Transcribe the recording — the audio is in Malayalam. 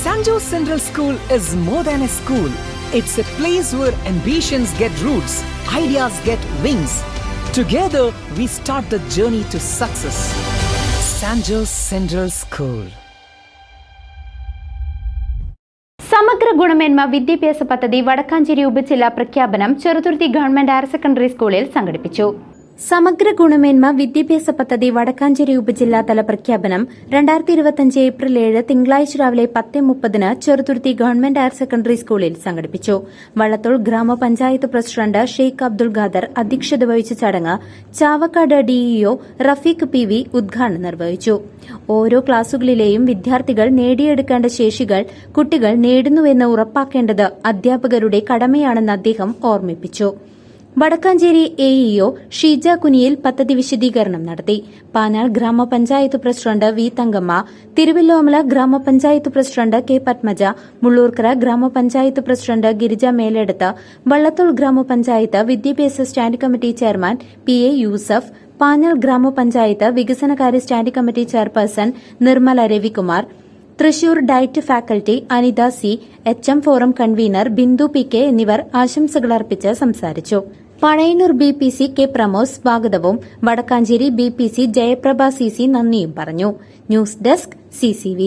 San Jose Central School is more than a school. It's a place where ambitions get roots, ideas get wings. Together, we start the journey to success. San Jose Central School. സമഗ്ര ഗുണമേന്മ വിദ്യാഭ്യാസ പദ്ധതി വടക്കാഞ്ചേരി ഉപജില്ലാ പ്രഖ്യാപനം ചെറുതുരുത്തി ഗവൺമെന്റ് ഹയർ സെക്കൻഡറി സ്കൂളിൽ സംഘടിപ്പിച്ചു. സമഗ്ര ഗുണമേന്മ വിദ്യാഭ്യാസ പദ്ധതി വടക്കാഞ്ചേരി ഉപജില്ലാതല പ്രഖ്യാപനം 2025 ഏപ്രിൽ 7 തിങ്കളാഴ്ച രാവിലെ 10:30 ചെറുതുരുത്തി ഗവൺമെന്റ് ഹയർ സെക്കൻഡറി സ്കൂളിൽ സംഘടിപ്പിച്ചു. വള്ളത്തോൾ ഗ്രാമപഞ്ചായത്ത് പ്രസിഡന്റ് ഷെയ്ഖ് അബ്ദുൾ ഖാദർ അധ്യക്ഷത വഹിച്ച ചടങ്ങ് ചാവക്കാട് ഡിഇഒ റഫീഖ് PV ഉദ്ഘാടനം നിർവഹിച്ചു. ഓരോ ക്ലാസുകളിലെയും വിദ്യാർത്ഥികൾ നേടിയെടുക്കേണ്ട ശേഷികൾ കുട്ടികൾ നേടുന്നുവെന്ന് ഉറപ്പാക്കേണ്ടത് അധ്യാപകരുടെ കടമയാണെന്ന് അദ്ദേഹം ഓർമ്മിപ്പിച്ചു. വടക്കാഞ്ചേരി എഇഒ ഷീജ കുനിയിൽ പദ്ധതി വിശദീകരണം നടത്തി. പാനാൽ ഗ്രാമപഞ്ചായത്ത് പ്രസിഡന്റ് വി തങ്കമ്മ, തിരുവല്ലോമല ഗ്രാമപഞ്ചായത്ത് പ്രസിഡന്റ് കെ പത്മജ, മുള്ളൂർക്കര ഗ്രാമപഞ്ചായത്ത് പ്രസിഡന്റ് ഗിരിജ മേലെടുത്ത്, വള്ളത്തോൾ ഗ്രാമപഞ്ചായത്ത് വിദ്യാഭ്യാസ standing committee chairman PA Yusuf, Panal ഗ്രാമപഞ്ചായത്ത് വികസനകാര്യ standing committee chairperson Nirmala Ravikumar, Thrissur DIET faculty Anitha C, HM forum convener Bindu PK എന്നിവർ ആശംസകൾ അർപ്പിച്ച് സംസാരിച്ചു. പഴയന്നൂർ BPC കെ പ്രമോസ് സ്വാഗതവും വടക്കാഞ്ചേരി BPC ജയപ്രഭ CC നന്ദിയും പറഞ്ഞു. News desk CCV.